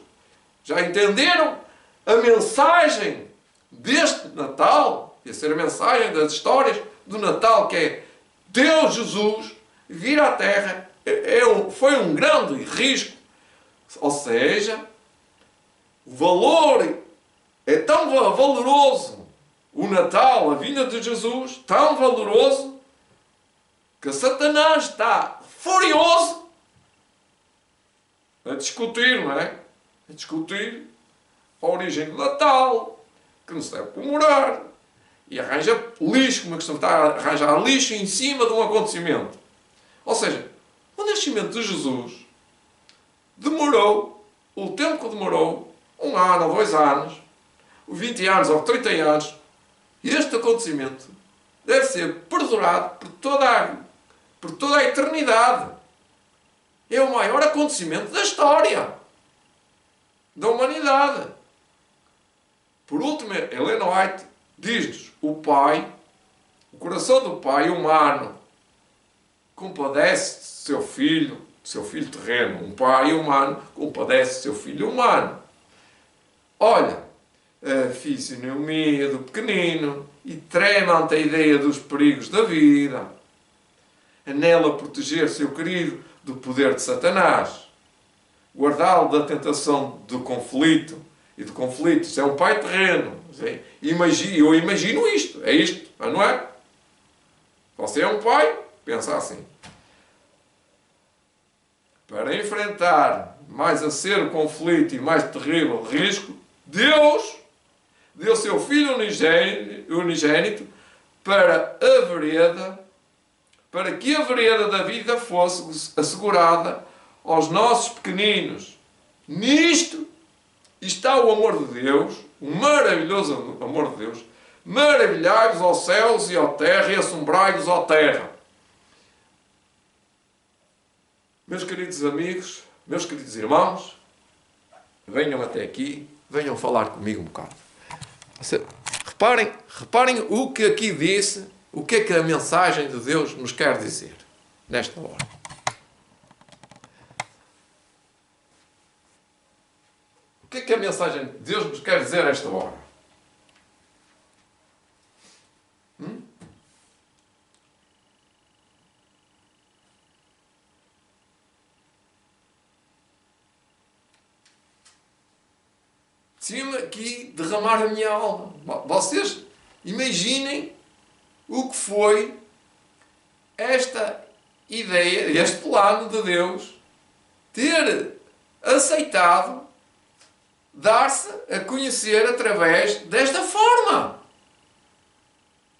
Já entenderam a mensagem deste Natal? Ia ser a mensagem das histórias do Natal, que é Deus Jesus vir à Terra. Foi um grande risco. Ou seja, o valor é tão valoroso, o Natal, a vinda de Jesus, tão valoroso, que Satanás está furioso a discutir, não é? A discutir a origem do Natal, que não se deve comemorar. E arranja lixo, como é que se está a arranjar lixo em cima de um acontecimento. Ou seja, o nascimento de Jesus demorou, o tempo que demorou, 1 ano ou 2 anos, 20 anos ou 30 anos, este acontecimento deve ser perdurado por toda a eternidade. É o maior acontecimento da história da humanidade. Por último, Helena White diz-nos, o coração do Pai humano, compadece de seu filho do seu filho terreno. Um pai humano compadece do seu filho humano. Olha, a fisionomia do pequenino e treme ante a ideia dos perigos da vida. Anela proteger seu querido do poder de Satanás. Guardá-lo da tentação do conflito e de conflitos. É um pai terreno. Eu imagino isto. É isto, não é? Você é um pai? Pensa assim. Para enfrentar mais a ser o conflito e mais terrível risco, Deus deu seu Filho unigênito para que a vereda da vida fosse assegurada aos nossos pequeninos. Nisto está o amor de Deus, o maravilhoso amor de Deus. Maravilhai-vos aos céus e à terra, e assombrai-vos à terra. Meus queridos amigos, meus queridos irmãos, venham até aqui, venham falar comigo um bocado. Reparem o que aqui disse, o que é que a mensagem de Deus nos quer dizer nesta hora. O que é que a mensagem de Deus nos quer dizer nesta hora? Decidi-me aqui derramar a minha alma. Vocês imaginem o que foi esta ideia, este plano de Deus ter aceitado dar-se a conhecer através desta forma.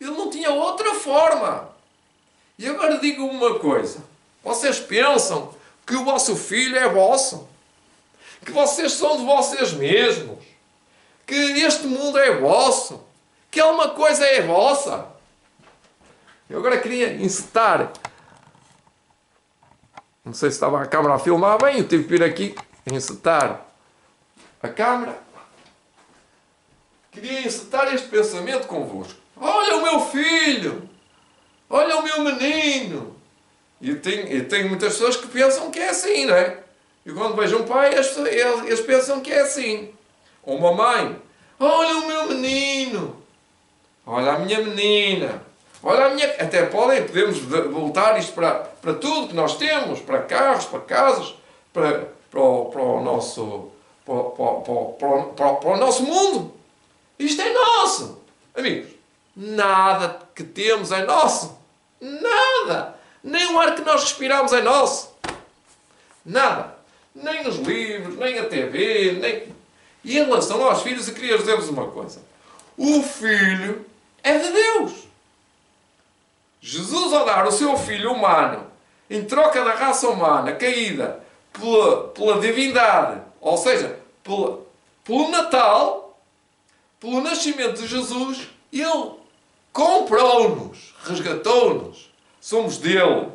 Ele não tinha outra forma. E agora digo uma coisa. Vocês pensam que o vosso filho é vosso? Que vocês são de vocês mesmos? Que este mundo é vosso? Que alguma coisa é vossa? Eu agora queria encetar. Não sei se estava a câmera a filmar bem, eu tive que vir aqui encetar a câmera. Queria encetar este pensamento convosco. Olha o meu filho! Olha o meu menino! E eu tenho muitas pessoas que pensam que é assim, não é? E quando vejo um pai, eles pensam que é assim. Ou uma mãe. Olha o meu menino! Olha a minha menina! Olha a minha... Até podemos voltar isto para tudo que nós temos. Para carros, para casas, para o nosso... Para o nosso mundo. Isto é nosso. Amigos, nada que temos é nosso. Nada. Nem o ar que nós respiramos é nosso. Nada. Nem os livros, nem a TV, nem... E em relação aos filhos, eu queria dizer-vos uma coisa. O filho é de Deus. Jesus, ao dar o seu filho humano, em troca da raça humana caída pela divindade, ou seja, pelo Natal, pelo nascimento de Jesus, Ele comprou-nos, resgatou-nos. Somos dele.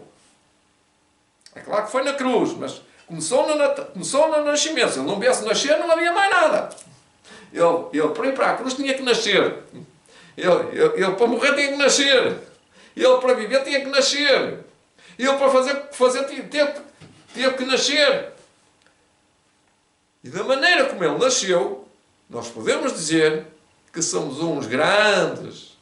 É claro que foi na cruz, mas começou no nascimento. Se ele não viesse nascer, não havia mais nada. Ele para ir para a cruz tinha que nascer. Ele para morrer tinha que nascer. Ele para viver tinha que nascer. Ele para fazer teve que nascer. E da maneira como ele nasceu, nós podemos dizer que somos uns grandes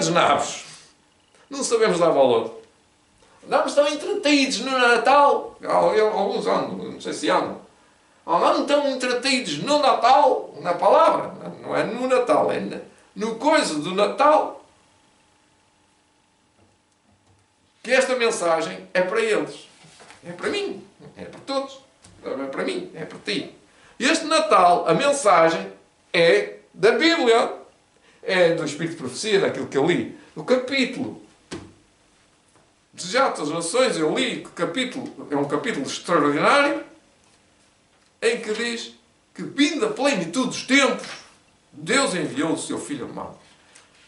nabos. Não sabemos dar valor. Andamos tão entretidos no Natal, alguns andam, não sei se andam, andam tão entretidos no Natal, na palavra, não é no Natal, é no coisa do Natal, que esta mensagem é para eles, é para mim, é para todos, é para mim, é para ti. Este Natal, a mensagem é da Bíblia, é do Espírito de Profecia, daquilo que eu li, do capítulo Desejados das Nações, eu li que é um capítulo extraordinário, em que diz que, vindo a plenitude dos tempos, Deus enviou o seu Filho amado.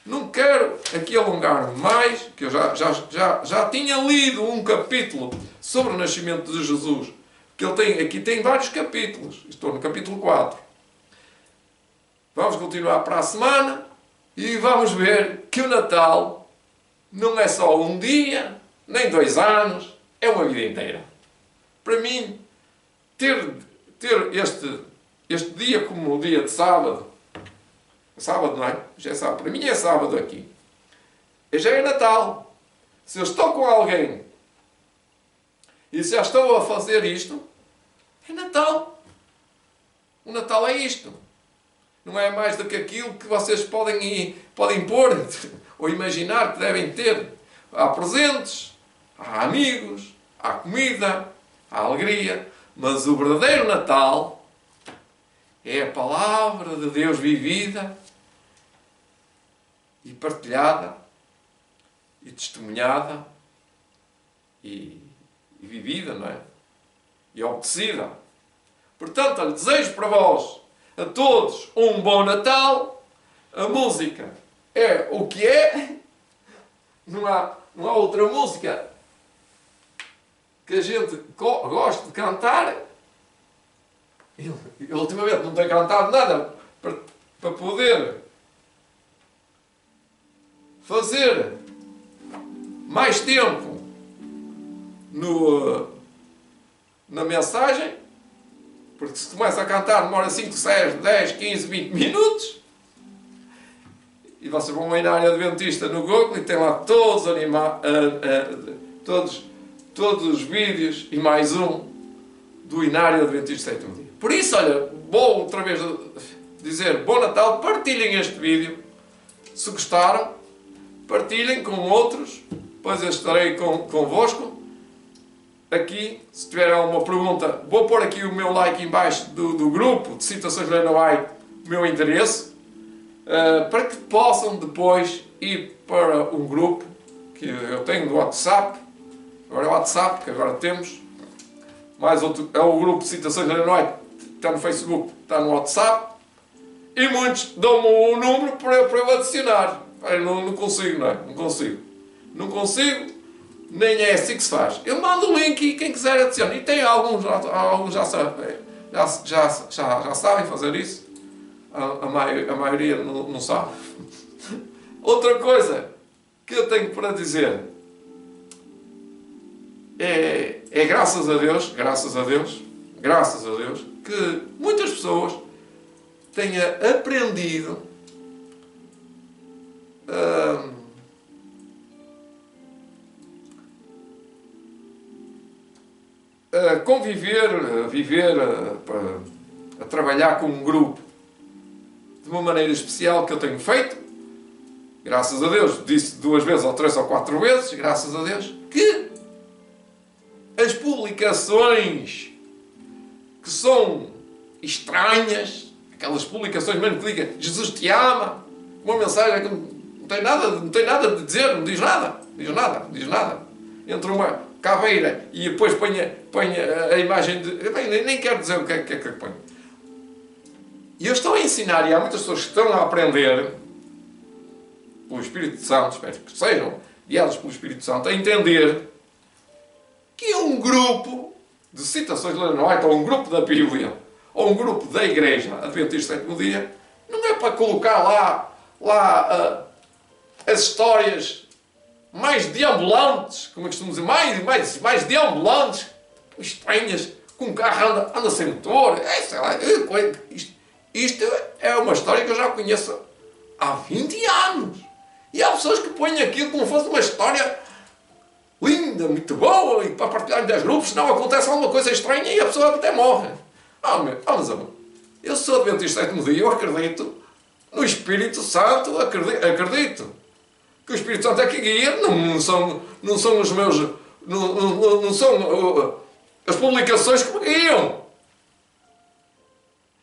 Não quero aqui alongar mais, que eu já tinha lido um capítulo sobre o nascimento de Jesus, que aqui tem vários capítulos, estou no capítulo 4. Vamos continuar para a semana e vamos ver que o Natal não é só um dia, nem 2 anos, é uma vida inteira. Para mim, ter este dia como o dia de sábado, sábado não é? Já é sábado. Para mim é sábado aqui. Já é Natal. Se eu estou com alguém e se já estou a fazer isto, é Natal. O Natal é isto. Não é mais do que aquilo que vocês podem pôr ou imaginar que devem ter. Há presentes, há amigos, há comida, há alegria. Mas o verdadeiro Natal é a palavra de Deus vivida e partilhada e testemunhada e vivida, não é? E obedecida. Portanto, olha, desejo para vós, a todos, um bom Natal. A música é o que é. Não há outra música que a gente goste de cantar. Eu ultimamente não tenho cantado nada para poder fazer mais tempo na mensagem, porque se começa a cantar demora 5, 6, 10, 15, 20 minutos. E vocês vão aí na área adventista no Google e tem lá todos todos os vídeos e mais um do Inário Adventista Sétimo Dia. Por isso, olha, vou outra vez dizer bom Natal, partilhem este vídeo. Se gostaram, partilhem com outros, depois eu estarei convosco. Aqui, se tiver alguma pergunta, vou pôr aqui o meu like em baixo do grupo de Citações Helena White, o meu endereço, para que possam depois ir para um grupo que eu tenho do WhatsApp. Agora é o WhatsApp, que agora temos. Mais outro, é o grupo de Citações Helena White, está no Facebook, está no WhatsApp. E muitos dão-me o número para eu adicionar. Eu não consigo, não é? Não consigo, nem é assim que se faz. Eu mando o link e quem quiser adiciona. E tem alguns já sabem fazer isso. A maioria não sabe. Outra coisa que eu tenho para dizer é graças a Deus, que muitas pessoas tenham aprendido a conviver, a trabalhar com um grupo de uma maneira especial que eu tenho feito, graças a Deus, disse 2 vezes ou 3 ou 4 vezes, graças a Deus, que as publicações que são estranhas, aquelas publicações mesmo que digam Jesus te ama, uma mensagem que não tem nada de dizer, não diz nada. Entre uma caveira e depois põe a imagem de... nem quero dizer o que é que põe. E eu estou a ensinar, e há muitas pessoas que estão a aprender, pelo Espírito Santo, espero que sejam guiados pelo Espírito Santo, a entender que um grupo de Citações de Helena White, ou um grupo da Bíblia, ou um grupo da Igreja Adventista Sétimo Dia, não é para colocar lá as histórias mais deambulantes, como eu costumo dizer, mais deambulantes, estranhas, com um carro anda sem motor, sei lá, isto é uma história que eu já conheço há 20 anos. E há pessoas que põem aquilo como fosse uma história linda, muito boa, e para partilhar em 10 grupos, senão acontece alguma coisa estranha e a pessoa até morre. Meus amores, eu sou Adventista Sétimo Dia, eu acredito no Espírito Santo, acredito que o Espírito Santo é que guia, não são os meus, não são as publicações que me guiam.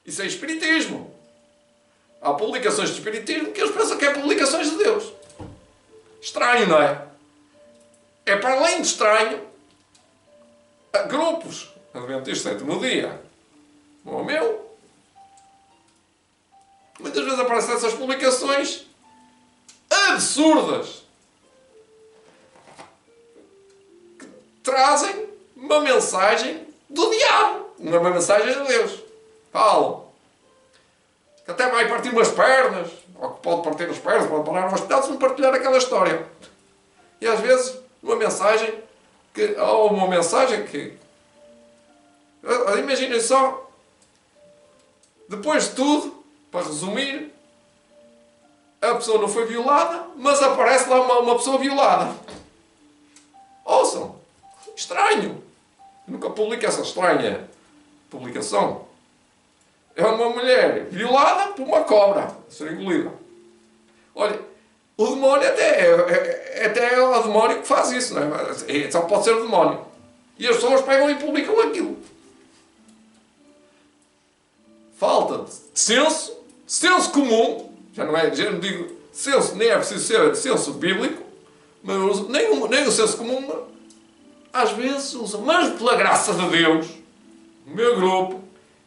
Isso é Espiritismo. Há publicações de Espiritismo que eles pensam que é publicações de Deus. Estranho, não é? É para além de estranho, grupos Adventistas Sétimo Dia, como o meu, muitas vezes aparecem essas publicações absurdas que trazem uma mensagem do diabo, não é uma mensagem de Deus. Falam que até vai partir umas pernas, ou que pode partir as pernas, pode parar no hospital se não partilhar aquela história. E às vezes, uma mensagem que imaginem só, depois de tudo, para resumir, a pessoa não foi violada, mas aparece lá uma pessoa violada. Ouçam, estranho. Nunca publico essa estranha publicação. É uma mulher violada por uma cobra a ser engolida. Olha, o demónio até é o demónio que faz isso, não é? Só pode ser o demónio. E as pessoas pegam e publicam aquilo. Falta de senso comum. Já não digo senso, nem é preciso ser senso bíblico, mas nem o senso comum às vezes usa. Mas pela graça de Deus, o meu grupo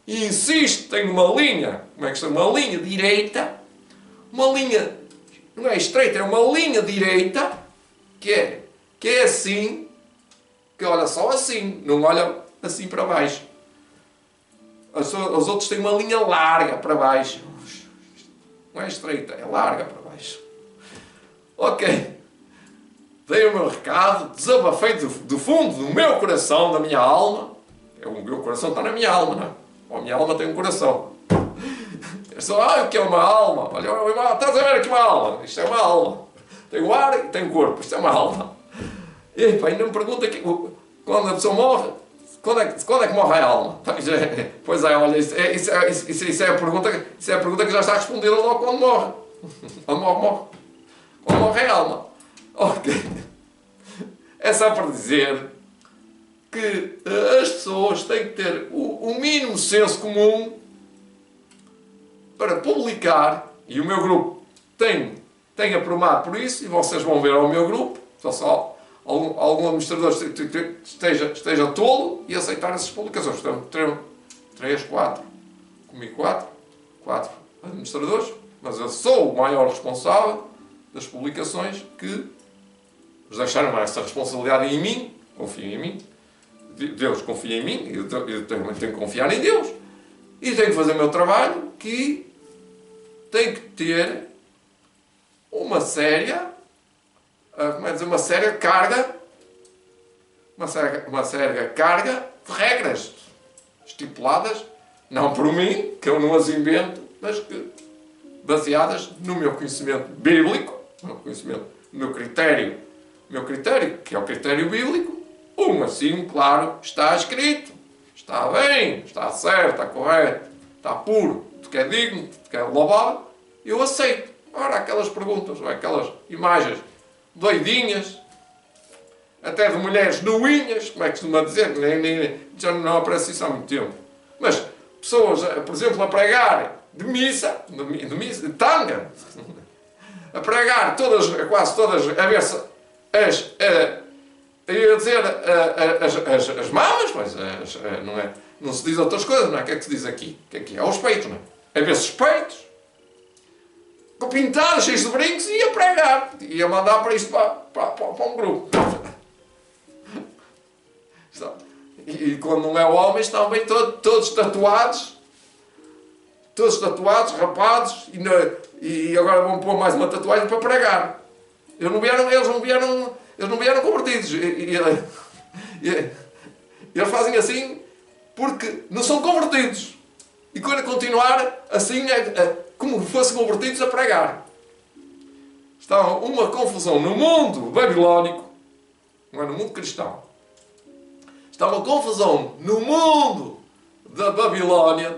insiste, tem uma linha, como é que chama? Uma linha direita, uma linha, não é estreita, é uma linha direita, que é assim, que olha só assim, não olha assim para baixo. Os outros têm uma linha larga para baixo. Não é estreita, é larga para baixo. Ok. Dei o meu recado, desabafei do fundo do meu coração, da minha alma. O meu coração está na minha alma, não é? A minha alma tem um coração. Eu só, o que é uma alma? Olha, estás a ver aqui uma alma? Isto é uma alma. Tem o ar e tem o corpo. Isto é uma alma. E pá, ainda me pergunta quando a pessoa morre, quando é que morre a alma? Pois é, olha, isso é a pergunta que já está respondida logo quando morre. Quando morre. Quando morre a alma. Ok. É só para dizer que as pessoas têm que ter o mínimo senso comum para publicar, e o meu grupo tem aprumado por isso, e vocês vão ver ao meu grupo, só algum administrador esteja tolo e aceitar essas publicações. Então, 3, 4, comigo 4 administradores, mas eu sou o maior responsável das publicações que os deixaram essa responsabilidade em mim, confiem em mim, Deus confia em mim, eu tenho que confiar em Deus, e tenho que fazer o meu trabalho, que tem que ter uma séria carga, uma séria carga de regras estipuladas, não por mim, que eu não as invento, mas que, baseadas no meu conhecimento bíblico, no meu critério, que é o critério bíblico, assim, claro, está escrito, está bem, está certo, está correto, está puro, tu que é digno, tu que é louvável, eu aceito. Ora, aquelas perguntas, ou aquelas imagens doidinhas, até de mulheres nuinhas, como é que se costuma dizer, já não aparece isso há muito tempo, mas pessoas, por exemplo, a pregar de missa, de tanga, a pregar quase todas, a ver se eu ia dizer as mamas, mas não se diz outras coisas, não é? O que é que se diz aqui? O que é que é? Os peitos, não é? A ver se os peitos, com pintadas, cheios de brincos, e ia pregar. Ia mandar para isto para um grupo. E quando não é homem, estão bem todos tatuados, rapados, e agora vão pôr mais uma tatuagem para pregar. Eles não vieram convertidos. Eles fazem assim porque não são convertidos. E quando continuar assim, como fossem convertidos a pregar. Está uma confusão no mundo babilónico, não é no mundo cristão. Está uma confusão no mundo da Babilónia,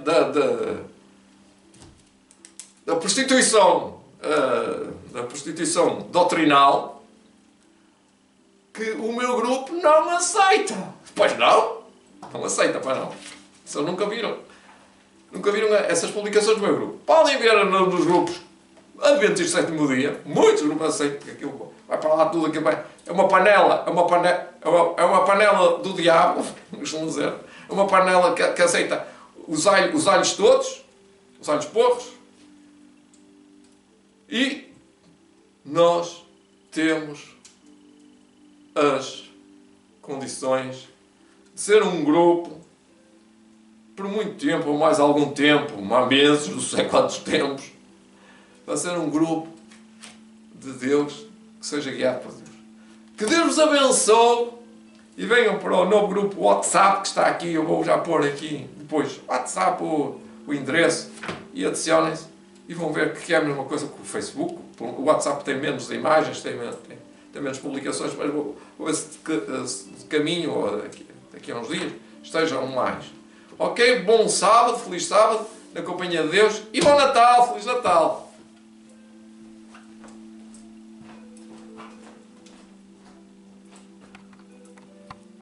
da prostituição, doutrinal, que o meu grupo não aceita. Pois não? Não aceita, pois não. Vocês nunca viram essas publicações do meu grupo. Podem ver nos grupos Adventistas do Sétimo Dia, muitos grupos aceitam que aquilo vai para lá tudo, aquilo vai. É uma panela do diabo, vamos dizer. É uma panela que aceita os alhos todos, os alhos porros, e nós temos as condições de ser um grupo por muito tempo, ou mais algum tempo, há meses, não sei quantos tempos, para ser um grupo de Deus que seja guiado por Deus. Que Deus vos abençoe. E venham para o novo grupo WhatsApp que está aqui. Eu vou já pôr aqui depois WhatsApp o endereço. E adicionem-se. E vão ver que é a mesma coisa que o Facebook. O WhatsApp tem menos imagens, tem menos publicações. Mas vou ver se de caminho ou daqui a uns dias estejam mais. Ok? Bom sábado, feliz sábado, na companhia de Deus. E bom Natal, Feliz Natal!